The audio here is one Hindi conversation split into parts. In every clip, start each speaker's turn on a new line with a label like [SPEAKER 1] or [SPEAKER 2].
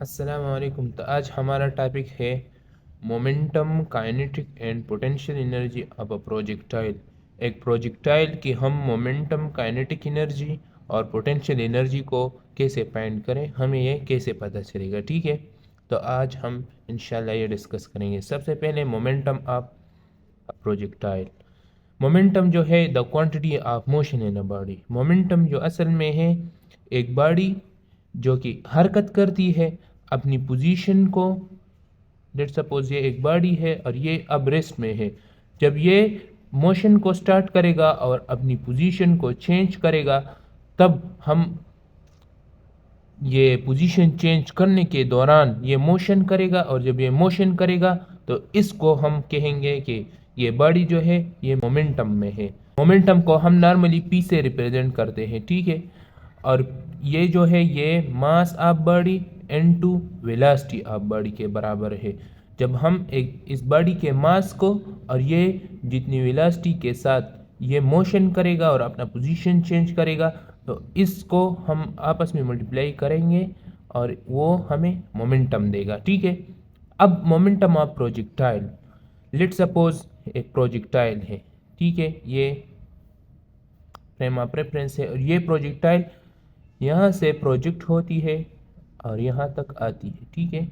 [SPEAKER 1] अस्सलाम वालेकुम। तो आज हमारा टॉपिक है momentum, kinetic and potential energy of a projectile. एक प्रोजेक्टाइल की हम मोमेंटम, काइनेटिक एनर्जी और पोटेंशियल एनर्जी को कैसे फाइंड करें, हमें ये कैसे पता चलेगा। ठीक है, तो आज हम इंशाल्लाह ये डिस्कस करेंगे। सबसे पहले momentum of a projectile. Momentum जो है the quantity of motion in a body. Momentum जो असल में है एक बॉडी जो कि हरकत करती है अपनी पोजीशन को। लेट सपोज ये एक बॉडी है और ये अब रेस्ट में है। जब ये मोशन को स्टार्ट करेगा और अपनी पोजीशन को चेंज करेगा, तब हम ये पोजीशन चेंज करने के दौरान ये मोशन करेगा, और जब ये मोशन करेगा तो इसको हम कहेंगे कि ये बॉडी जो है ये मोमेंटम में है। मोमेंटम को हम नॉर्मली पी से रिप्रेजेंट करते हैं। ठीक है, और ये जो है ये mass of body into velocity of body के बराबर है। जब हम एक इस बॉडी के मास को और ये जितनी वेलोसिटी के साथ ये मोशन करेगा और अपना पोजीशन चेंज करेगा, तो इसको हम आपस में मल्टीप्लाई करेंगे और वो हमें मोमेंटम देगा। ठीक है, अब momentum of projectile. Let suppose एक प्रोजेक्टाइल है। ठीक है, ये फ्रेम ऑफ रेफरेंस है और ये प्रोजेक्टाइल यहाँ से प्रोजेक्ट होती है और यहाँ तक आती है। ठीक है,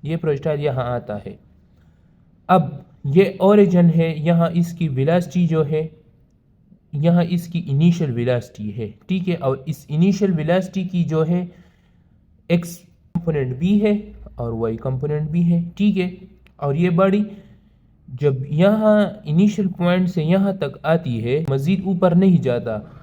[SPEAKER 1] ये प्रोजेक्टाइल यहाँ आता है। अब ये ओरिजिन है, यहाँ इसकी वेलोसिटी जो है, यहाँ इसकी इनिशियल वेलोसिटी है। ठीक है, और इस इनिशियल वेलोसिटी की जो है एक्स कंपोनेंट भी है और वाई कंपोनेंट भी है। ठीक है, और ये बॉडी जब यहाँ इनिशियल पॉइंट से यहाँ तक आती है, मज़ीद ऊपर नहीं जाता,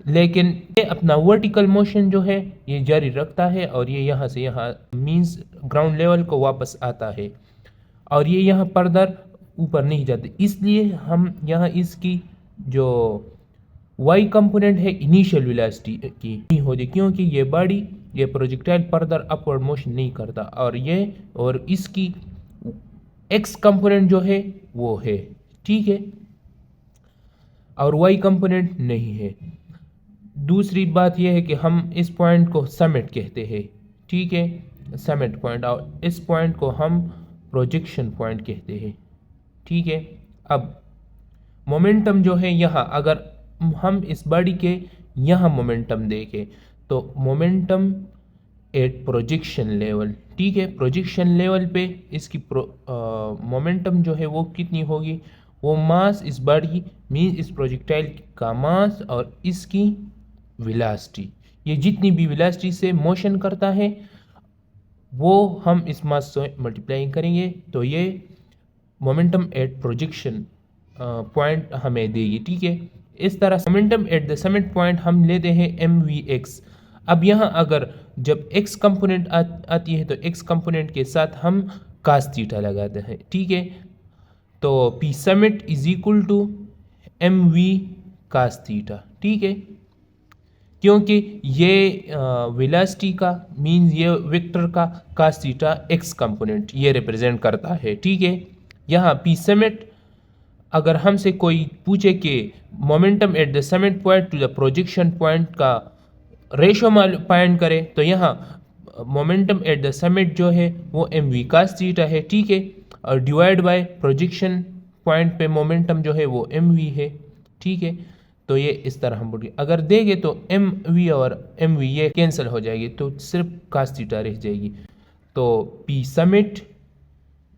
[SPEAKER 1] लेकिन ये अपना वर्टिकल मोशन जो है ये जारी रखता है और ये यहाँ से यहाँ मींस ग्राउंड लेवल को वापस आता है, और ये यहाँ फर्दर ऊपर नहीं जाते। इसलिए हम यहाँ इसकी जो वाई कंपोनेंट है इनिशियल वेलोसिटी की नहीं होती, क्योंकि ये बॉडी ये प्रोजेक्टाइल फर्दर अपवर्ड मोशन नहीं करता, और इसकी एक्स कंपोनेंट जो है वो है। ठीक है, और वाई कंपोनेंट नहीं है। दूसरी बात यह है कि हम इस पॉइंट को समिट कहते हैं। ठीक है, समिट पॉइंट, और इस पॉइंट को हम प्रोजेक्शन पॉइंट कहते हैं। ठीक है, अब मोमेंटम जो है यहाँ अगर हम इस बॉडी के यहाँ मोमेंटम देखें तो मोमेंटम एट प्रोजेक्शन लेवल। ठीक है, प्रोजेक्शन लेवल पे इसकी मोमेंटम जो है वो कितनी होगी, वो मास इस बॉडी मीन इस प्रोजेक्टाइल का मास और इसकी वेलोसिटी, ये जितनी भी वेलोसिटी से मोशन करता है वो हम इस मास से मल्टीप्लाई करेंगे, तो ये मोमेंटम एट प्रोजेक्शन पॉइंट हमें देगी। ठीक है, इस तरह momentum at the summit point हम लेते हैं एम वी एक्स। अब यहाँ अगर जब एक्स कंपोनेंट आती है तो एक्स कंपोनेंट के साथ हम कास थीटा लगाते हैं। ठीक है, तो P summit is equal to M V cos theta. ठीक है, क्योंकि ये वेलोसिटी का मीन्स ये वेक्टर का कास थीटा एक्स कंपोनेंट ये रिप्रेजेंट करता है। ठीक है, यहाँ पी समिट अगर हमसे कोई पूछे कि momentum at the summit point to the projection point का रेशो फाइंड करे, तो यहाँ मोमेंटम एट द समिट जो है वो एम वी कास थीटा है। ठीक है, और डिवाइड बाय प्रोजेक्शन पॉइंट पे मोमेंटम जो है वो एम वी है। ठीक है, तो ये इस तरह हम बोलेंगे। अगर देंगे तो एम वी और एम वी ये कैंसिल हो जाएगी, तो सिर्फ कास थीटा रह जाएगी। तो P summit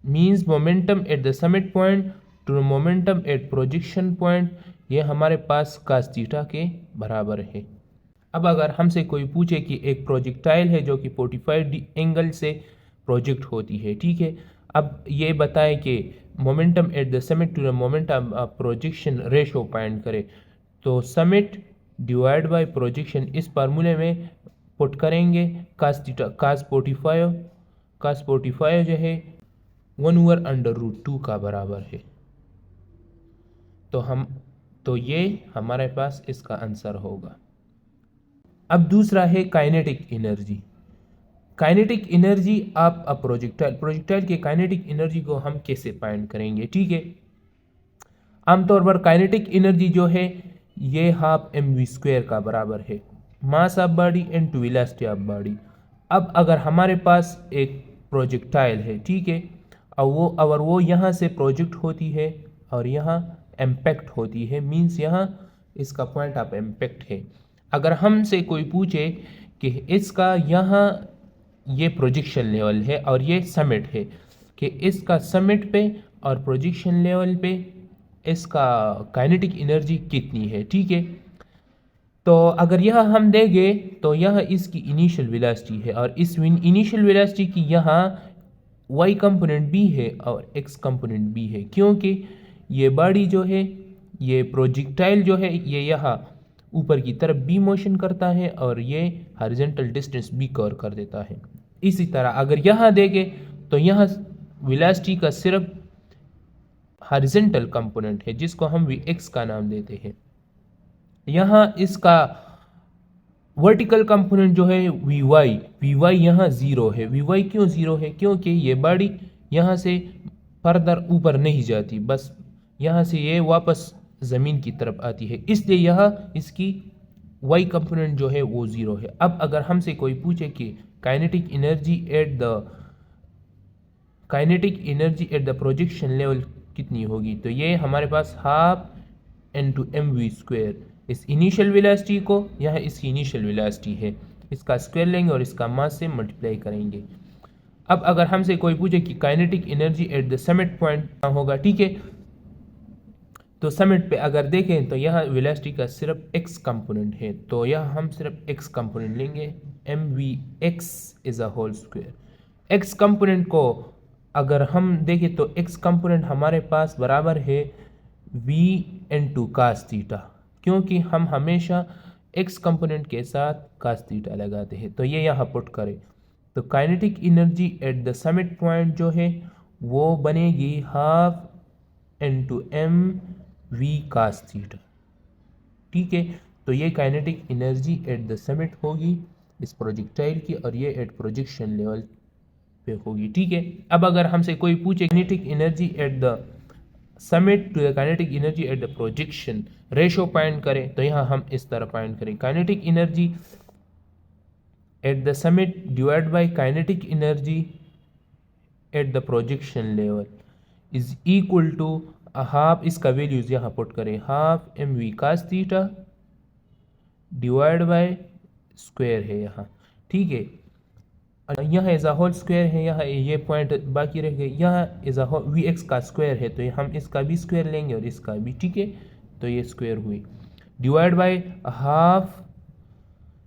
[SPEAKER 1] means momentum at the summit point to momentum at projection point, ये हमारे पास कास थीटा के बराबर है। अब अगर हमसे कोई पूछे कि एक प्रोजेक्टाइल है जो कि 45 एंगल से प्रोजेक्ट होती है। ठीक है, अब ये बताएं कि momentum at the summit to the momentum projection ratio find करें, तो समिट डिवाइड बाय प्रोजेक्शन इस फार्मूले में पुट करेंगे। कास थीटा कास 45 जो है 1/√2 का बराबर है। तो ये हमारे पास इसका आंसर होगा। अब दूसरा है kinetic energy. Kinetic energy of a projectile के काइनेटिक एनर्जी को हम कैसे फाइंड करेंगे। ठीक है, आमतौर पर काइनेटिक एनर्जी जो है ये हाफ एम वी स्क्वायर का बराबर है, mass of body into velocity of body. अब अगर हमारे पास एक प्रोजेक्टाइल है, ठीक है, और वो यहाँ से प्रोजेक्ट होती है और यहाँ इम्पैक्ट होती है, मीन्स यहाँ इसका पॉइंट ऑफ इम्पैक्ट है। अगर हमसे कोई पूछे कि इसका यहाँ ये प्रोजेक्शन लेवल है और ये समिट है, कि इसका समिट पे और प्रोजेक्शन लेवल पे इसका काइनेटिक एनर्जी कितनी है, ठीक है, तो अगर यह हम देंगे तो यह इसकी इनिशियल वेलोसिटी है और इस इनिशियल वेलोसिटी की यहाँ y कंपोनेंट भी है और x कंपोनेंट भी है, क्योंकि ये बॉडी जो है, ये प्रोजेक्टाइल जो है, ये यहाँ ऊपर की तरफ भी मोशन करता है और ये हॉरिजॉन्टल डिस्टेंस भी कवर कर देता है। इसी तरह अगर यहाँ देखें तो यहाँ वेलोसिटी का सिर्फ हॉरिजॉन्टल कंपोनेंट है जिसको हम vx का नाम देते हैं। यहाँ इसका वर्टिकल कंपोनेंट जो है vy यहाँ ज़ीरो है। vy क्यों ज़ीरो है? क्योंकि ये बॉडी यहाँ से फर्दर ऊपर नहीं जाती, बस यहाँ से ये वापस ज़मीन की तरफ आती है, इसलिए यह इसकी y कंपोनेंट जो है वो ज़ीरो है। अब अगर हमसे कोई पूछे कि kinetic energy at the projection level कितनी होगी, तो ये हमारे पास हाफ इनटू mv², इस इनिशियल वेलोसिटी को, यह इसकी इनिशियल वेलोसिटी है, इसका स्क्वायर लेंगे और इसका मास से मल्टीप्लाई करेंगे। अब अगर हमसे कोई पूछे कि kinetic energy at the summit point क्या होगा, ठीक है, तो समिट पे अगर देखें तो यह वेलोसिटी का सिर्फ x कंपोनेंट है, तो यह हम सिर्फ x कंपोनेंट लेंगे, mvx is a whole square. x component को अगर हम देखें तो x कंपोनेंट हमारे पास बराबर है v इनटू cos थीटा, क्योंकि हम हमेशा x कंपोनेंट के साथ cos थीटा लगाते हैं। तो ये यहाँ पुट करें तो kinetic energy at the summit point जो है वो बनेगी half into M V cos theta, ठीक है। तो ये kinetic energy at the summit होगी इस प्रोजेक्टाइल की, और ये एट प्रोजेक्शन लेवल पे होगी, ठीक है। अब अगर हमसे कोई पूछे kinetic energy at the summit to the kinetic energy at the projection ratio point करें, तो यहाँ हम इस तरह पॉइंट करें, kinetic energy at the summit divide by kinetic energy at the projection level is equal to half, इसका वैल्यूज यहाँ पुट करें, half M V cos theta divide by square है यहाँ, ठीक है। यहाँ एज अ होल स्क्वायर है, यहाँ ये पॉइंट बाकी रह गए, यहाँ एज अ वी एक्स का स्क्वायर है, तो हम इसका भी स्क्वायर लेंगे और इसका भी, ठीक है। तो ये स्क्वायर हुई divide by half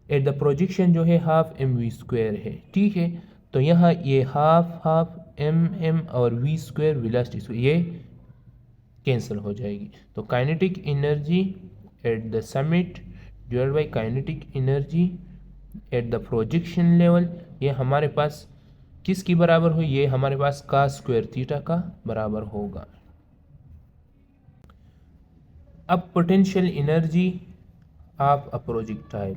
[SPEAKER 1] eight the projection जो है हाफ एम वी स्क्वायर है, ठीक है। तो यहाँ ये हाफ एम और वी स्क्वायर वेलोसिटी ये कैंसिल हो जाएगी। तो kinetic energy at the summit divide by kinetic energy at the projection level, ये हमारे पास किसकी बराबर हुई? ये हमारे पास cos स्क्वायर थीटा का बराबर होगा। अब potential energy of a projectile,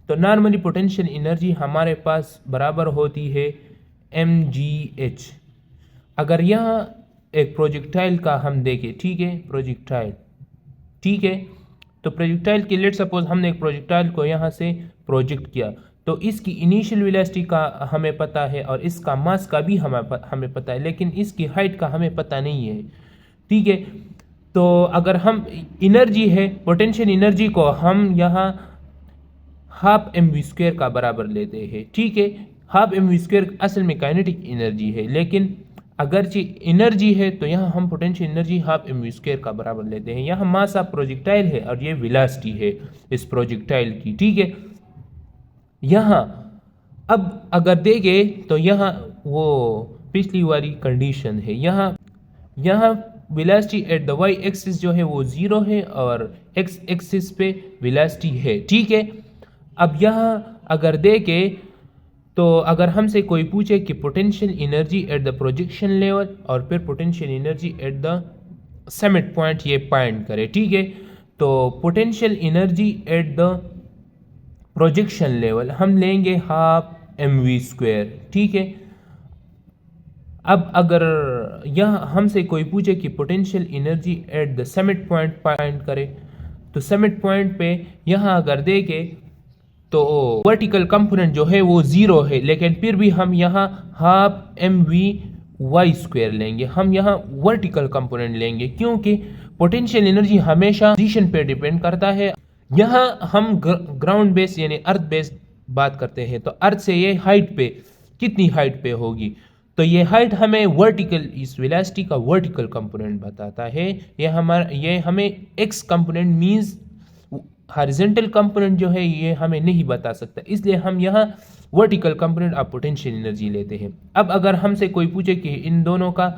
[SPEAKER 1] तो नॉर्मली पोटेंशियल एनर्जी हमारे पास बराबर होती है mgh। अगर यहाँ एक प्रोजेक्टाइल का हम देखें, ठीक है, प्रोजेक्टाइल, ठीक है, तो प्रोजेक्टाइल के लेट सपोज हमने एक प्रोजेक्टाइल को यहाँ से प्रोजेक्ट किया, तो इसकी इनिशियल वेलोसिटी का हमें पता है और इसका मास का भी हमें पता है, लेकिन इसकी हाइट का हमें पता नहीं है, ठीक है। तो अगर हम एनर्जी है, पोटेंशियल एनर्जी को हम यहाँ हाफ एम वी स्क्वायर का बराबर लेते हैं, ठीक है। हाफ एम वी स्क्वायर असल में काइनेटिक एनर्जी है, लेकिन अगरचे एनर्जी है तो यहाँ हम potential energy half M V square का बराबर लेते हैं। यहाँ मास ऑफ प्रोजेक्टाइल है और ये वेलोसिटी है इस प्रोजेक्टाइल की, ठीक है। यहाँ अब अगर देखें तो यहाँ वो पिछली वाली कंडीशन है, यहाँ velocity at the Y axis जो है वो ज़ीरो है और एक्स एक्सिस पे वेलोसिटी है, ठीक है। अब यहाँ अगर देखें तो अगर हमसे कोई पूछे कि potential energy at the projection level और फिर potential energy at the summit point, ये पॉइंट करे, ठीक है। तो potential energy at the projection level हम लेंगे हाफ एम वी स्क्वायर, ठीक है। अब अगर यह हमसे कोई पूछे कि potential energy at the summit point find करे, तो समिट पॉइंट पे यहाँ अगर देखें तो वर्टिकल कंपोनेंट जो है वो 0 है, लेकिन फिर भी हम यहाँ हाफ mv² लेंगे। हम यहाँ वर्टिकल कंपोनेंट लेंगे क्योंकि पोटेंशियल एनर्जी हमेशा पोजीशन पे डिपेंड करता है। यहाँ हम ग्राउंड बेस यानी अर्थ बेस बात करते हैं, तो अर्थ से ये हाइट पे कितनी हाइट पे होगी, तो ये हाइट हमें वर्टिकल, इस वेलोसिटी का वर्टिकल कंपोनेंट बताता है। ये हमें x component means horizontal component जो है ये हमें नहीं बता सकता, इसलिए हम यहाँ vertical component of potential energy लेते हैं। अब अगर हमसे कोई पूछे कि इन दोनों का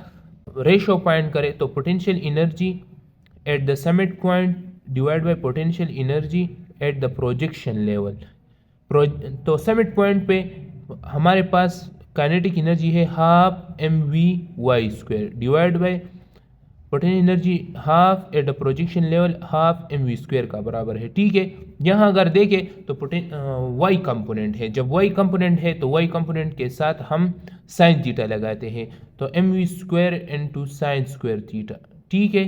[SPEAKER 1] रेशो फाइंड करें, तो potential energy at the summit point divide by potential energy at the projection level. तो समिट पॉइंट पे हमारे पास काइनेटिक एनर्जी है half mv² divide by potential energy half eight the projection level half mv² का बराबर है। ठीक है, यहाँ अगर देखें तो y कंपोनेंट है, जब y कंपोनेंट है तो y कंपोनेंट के साथ हम साइन थीटा लगाते हैं, तो mv² into sine square theta. ठीक है,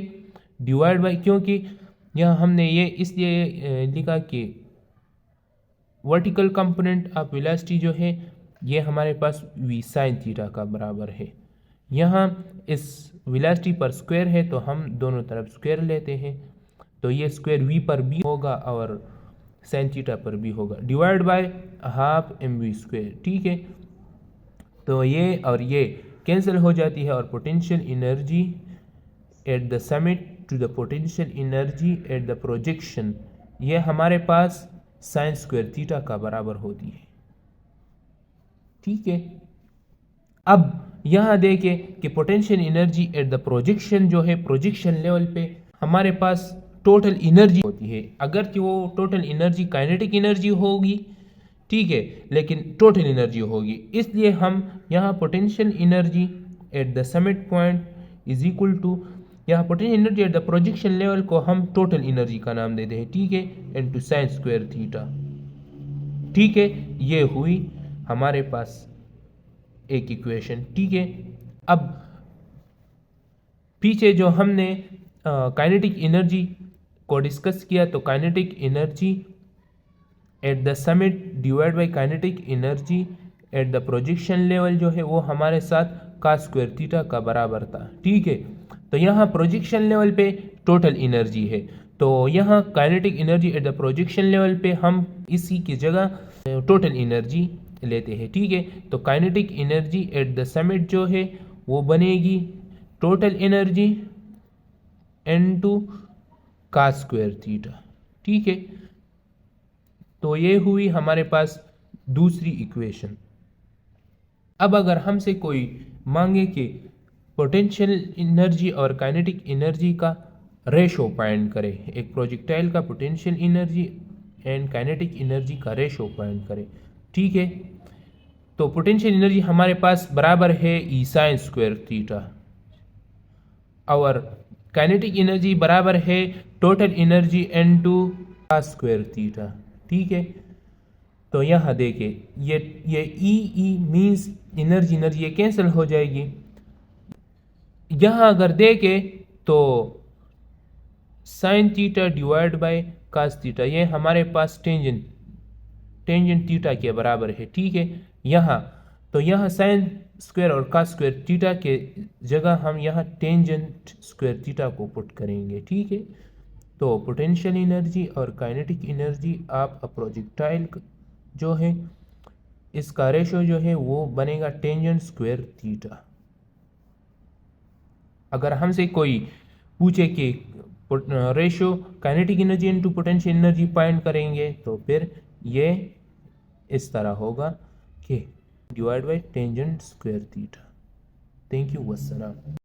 [SPEAKER 1] डिवाइड बाय, क्योंकि यहाँ हमने ये इसलिए लिखा कि वर्टिकल कंपोनेंट ऑफ वेलोसिटी जो है ये हमारे पास v साइन थीटा का बराबर है। यहाँ इस वेलोसिटी पर स्क्वायर है तो हम दोनों तरफ स्क्वायर लेते हैं, तो ये स्क्वायर v पर भी होगा और साइन थीटा पर भी होगा, डिवाइड बाय हाफ mv²। ठीक है, तो ये और ये कैंसिल हो जाती है और potential energy at the summit to the potential energy at the projection, ये हमारे पास साइन स्क्वायर थीटा का बराबर होती है। ठीक है, अब यहाँ देखें कि potential energy at the projection जो है, प्रोजेक्शन लेवल पे हमारे पास टोटल एनर्जी होती है, अगर कि वो टोटल एनर्जी काइनेटिक एनर्जी होगी, ठीक है, लेकिन टोटल एनर्जी होगी, इसलिए हम यहाँ potential energy at the summit point is equal to, यहाँ potential energy at the projection level को हम टोटल एनर्जी का नाम देते हैं। ठीक है, इनटू साइन स्क्वायर थीटा। ठीक है, ये हुई हमारे पास एक इक्वेशन। ठीक है, अब पीछे जो हमने काइनेटिक एनर्जी को डिस्कस किया, तो kinetic energy at the summit divide by kinetic energy at the projection level जो है वो हमारे साथ cos स्क्वायर थीटा का बराबर था। ठीक है, तो यहाँ प्रोजेक्शन लेवल पे टोटल एनर्जी है, तो यहाँ kinetic energy at the projection level पे हम इसी की जगह टोटल एनर्जी लेते हैं। ठीक है, तो kinetic energy at the summit जो है वो बनेगी total energy into cos square theta. ठीक है, तो ये हुई हमारे पास दूसरी इक्वेशन। अब अगर हमसे कोई मांगे कि पोटेंशियल एनर्जी और काइनेटिक एनर्जी का रेशो फाइंड करें, एक प्रोजेक्टाइल का potential energy and kinetic energy का रेशो फाइंड करें, ठीक है, तो पोटेंशियल एनर्जी हमारे पास बराबर है ई साइन स्क्वायर थीटा और काइनेटिक एनर्जी बराबर है total energy into cos square theta. ठीक है, तो यहाँ देखिए ये ई मीन्स एनर्जी ये कैंसिल हो जाएगी। यहाँ अगर देखें तो sine theta divide bye cos theta ये हमारे पास टेंजेंट थीटा के बराबर है। ठीक है, यहाँ साइन स्क्वायर और cos स्क्वायर थीटा के जगह हम यहाँ टेंजेंट स्क्वायर थीटा को पुट करेंगे। ठीक है, तो पोटेंशियल एनर्जी और kinetic energy of a projectile जो है इसका रेशो जो है वो बनेगा टेंजेंट स्क्वायर थीटा। अगर हमसे कोई पूछे कि ratio kinetic energy into potential energy find करेंगे, तो फिर ये इस तरह होगा कि divide by tangent square theta. Thank you, वस्सलाम।